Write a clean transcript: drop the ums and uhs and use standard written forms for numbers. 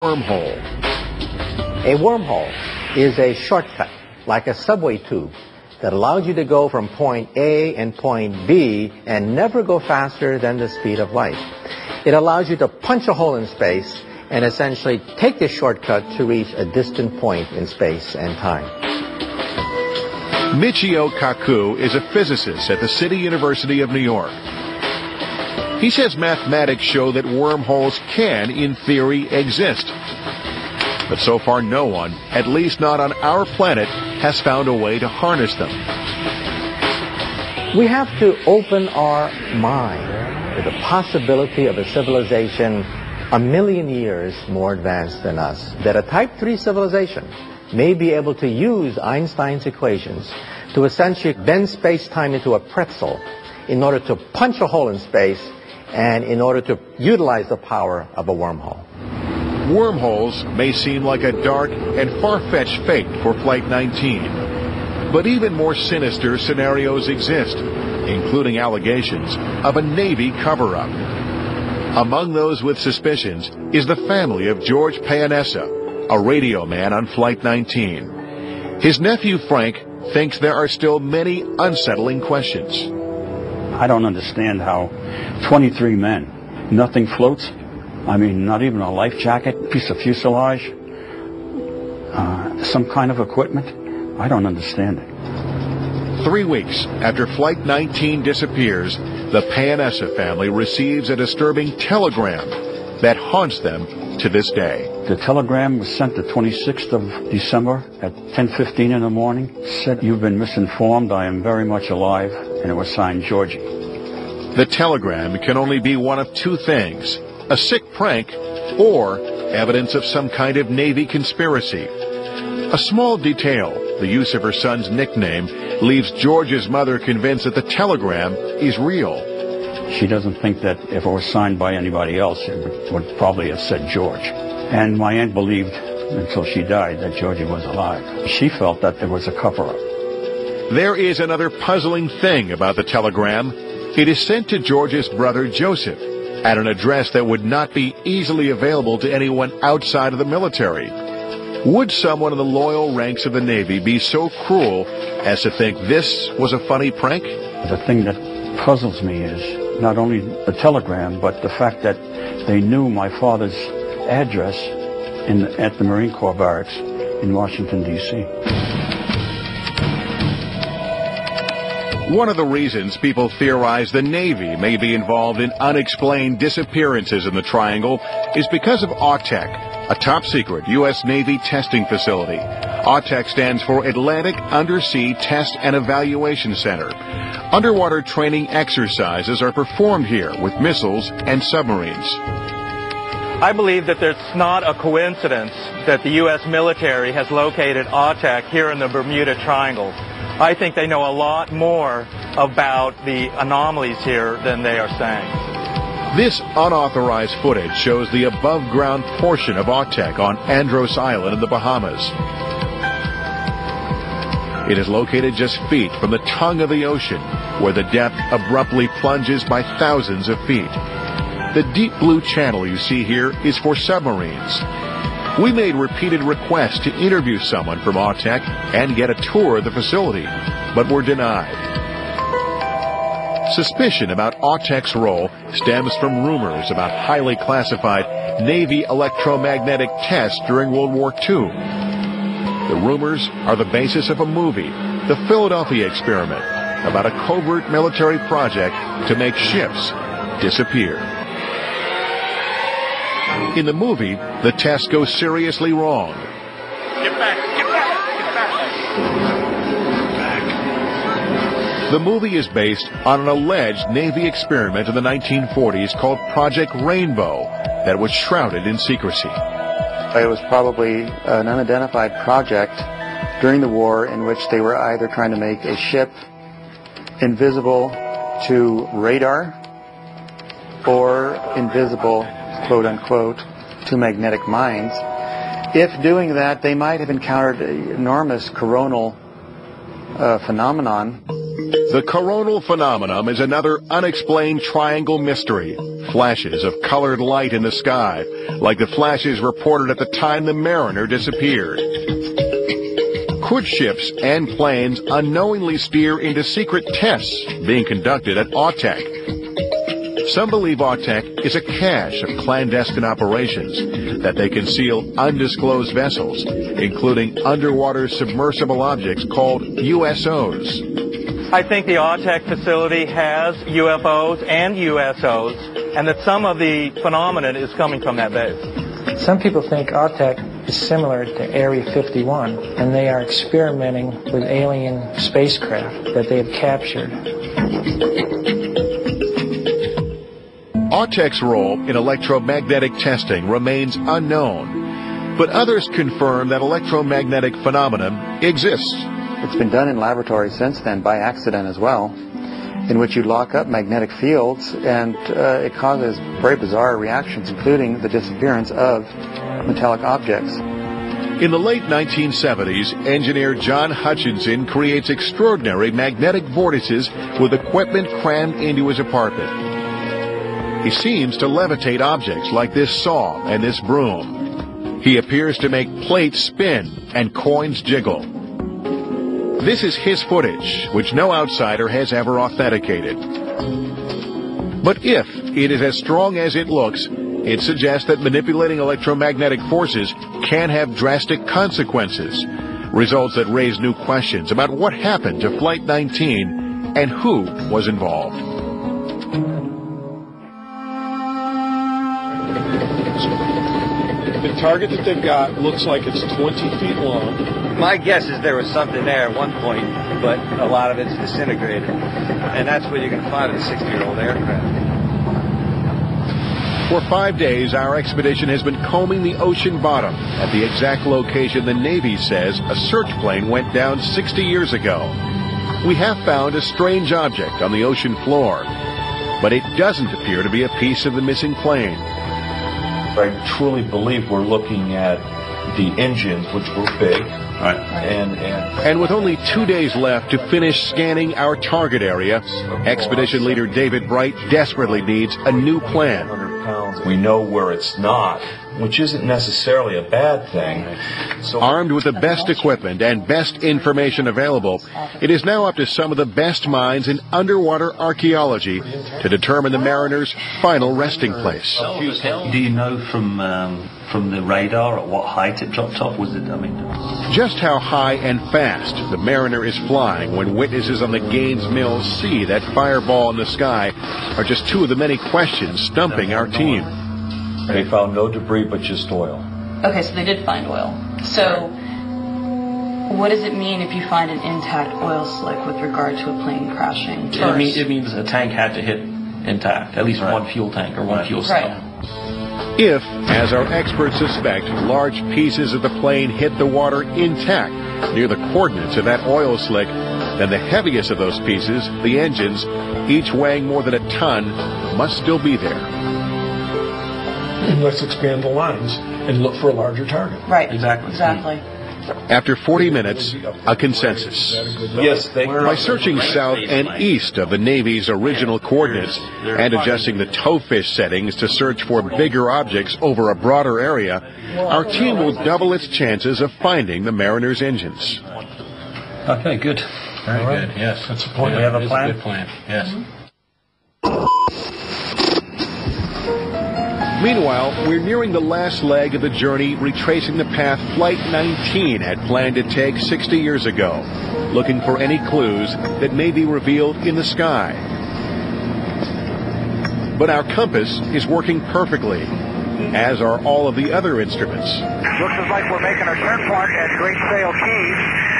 Wormhole. A wormhole is a shortcut, like a subway tube, that allows you to go from point A and point B and never go faster than the speed of light. It allows you to punch a hole in space and essentially take the shortcut to reach a distant point in space and time. Michio Kaku is a physicist at the City University of New York. He says mathematics show that wormholes can, in theory, exist. But so far no one, at least not on our planet, has found a way to harness them. We have to open our mind to the possibility of a civilization 1,000,000 years more advanced than us, that a Type 3 civilization may be able to use Einstein's equations to essentially bend space-time into a pretzel in order to punch a hole in space and in order to utilize the power of a wormhole. Wormholes may seem like a dark and far-fetched fate for Flight 19. But even more sinister scenarios exist, including allegations of a Navy cover-up. Among those with suspicions is the family of George Payanessa, a radio man on Flight 19. His nephew Frank thinks there are still many unsettling questions. I don't understand how 23 men, nothing floats. I mean, not even a life jacket, piece of fuselage, some kind of equipment. I don't understand it. 3 weeks after Flight 19 disappears, the Payanessa family receives a disturbing telegram that haunts them to this day. The telegram was sent the 26th of December at 10:15 in the morning. Said, "You've been misinformed. I am very much alive." And it was signed Georgie. The telegram can only be one of two things: a sick prank or evidence of some kind of Navy conspiracy. A small detail, the use of her son's nickname, leaves George's mother convinced that the telegram is real. She doesn't think that if it was signed by anybody else, it would probably have said George. And my aunt believed, until she died, that Georgie was alive. She felt that there was a cover-up. There is another puzzling thing about the telegram. It is sent to George's brother Joseph at an address that would not be easily available to anyone outside of the military. Would someone in the loyal ranks of the Navy be so cruel as to think this was a funny prank? The thing that puzzles me is not only the telegram, but the fact that they knew my father's address at the Marine Corps barracks in Washington, D.C. One of the reasons people theorize the Navy may be involved in unexplained disappearances in the Triangle is because of AUTEC, a top-secret U.S. Navy testing facility. AUTEC stands for Atlantic Undersea Test and Evaluation Center. Underwater training exercises are performed here with missiles and submarines. I believe that it's not a coincidence that the U.S. military has located AUTEC here in the Bermuda Triangle. I think they know a lot more about the anomalies here than they are saying. This unauthorized footage shows the above-ground portion of AUTEC on Andros Island in the Bahamas. It is located just feet from the tongue of the ocean, where the depth abruptly plunges by thousands of feet. The deep blue channel you see here is for submarines. We made repeated requests to interview someone from AUTEC and get a tour of the facility, but were denied. Suspicion about AUTEC's role stems from rumors about highly classified Navy electromagnetic tests during World War II. The rumors are the basis of a movie, The Philadelphia Experiment, about a covert military project to make ships disappear. In the movie, the test goes seriously wrong. Get back, get back, get back. The movie is based on an alleged Navy experiment in the 1940s called Project Rainbow that was shrouded in secrecy. It was probably an unidentified project during the war in which they were either trying to make a ship invisible to radar or invisible, quote unquote, to magnetic mines. If doing that, they might have encountered an enormous coronal phenomenon. The coronal phenomenon is another unexplained triangle mystery. Flashes of colored light in the sky, like the flashes reported at the time the Mariner disappeared. Could ships and planes unknowingly steer into secret tests being conducted at AUTEC? Some believe AUTEC is a cache of clandestine operations that they conceal undisclosed vessels, including underwater submersible objects called USOs. I think the AUTEC facility has UFOs and USOs, and that some of the phenomenon is coming from that base. Some people think AUTEC is similar to Area 51, and they are experimenting with alien spacecraft that they have captured. AUTEC's role in electromagnetic testing remains unknown, but others confirm that electromagnetic phenomenon exists. It's been done in laboratories since then by accident as well, in which you lock up magnetic fields and it causes very bizarre reactions, including the disappearance of metallic objects. In the late 1970s, engineer John Hutchinson creates extraordinary magnetic vortices with equipment crammed into his apartment. He seems to levitate objects like this saw and this broom. He appears to make plates spin and coins jiggle. This is his footage, which no outsider has ever authenticated. But if it is as strong as it looks, it suggests that manipulating electromagnetic forces can have drastic consequences, results that raise new questions about what happened to Flight 19 and who was involved. The target that they've got looks like it's 20 feet long. My guess is there was something there at one point, but a lot of it's disintegrated. And that's what you can find in a 60-year-old aircraft. For 5 days, our expedition has been combing the ocean bottom at the exact location the Navy says a search plane went down 60 years ago. We have found a strange object on the ocean floor, but it doesn't appear to be a piece of the missing plane. I truly believe we're looking at the engines, which were big. Right. And with only 2 days left to finish scanning our target area, expedition leader David Bright desperately needs a new plan. We know where it's not, which isn't necessarily a bad thing. So, armed with the best equipment and best information available, it is now up to some of the best minds in underwater archaeology to determine the Mariner's final resting place. Do you know from the radar at what height it dropped off? Was it, Just how high and fast the Mariner is flying when witnesses on the Gaines Mills see that fireball in the sky are just two of the many questions stumping our team. They found no debris but just oil. Okay, so they did find oil. So what does it mean if you find an intact oil slick with regard to a plane crashing? It means a tank had to hit intact, at least one fuel tank or one fuel cell. If, as our experts suspect, large pieces of the plane hit the water intact near the coordinates of that oil slick, then the heaviest of those pieces, the engines, each weighing more than a ton, must still be there. Let's expand the lines and look for a larger target. Right. Exactly. After 40 minutes, a consensus. Yes, by searching south and east of the Navy's original coordinates and adjusting the towfish settings to search for bigger objects over a broader area, our team will double its chances of finding the Mariner's engines. Okay, good. Very good, yes. That's the point. We have a plan? That's a good plan. Yes. Meanwhile, we're nearing the last leg of the journey, retracing the path Flight 19 had planned to take 60 years ago, looking for any clues that may be revealed in the sky. But our compass is working perfectly, as are all of the other instruments. Looks like we're making our turn point at Great Sail Keys.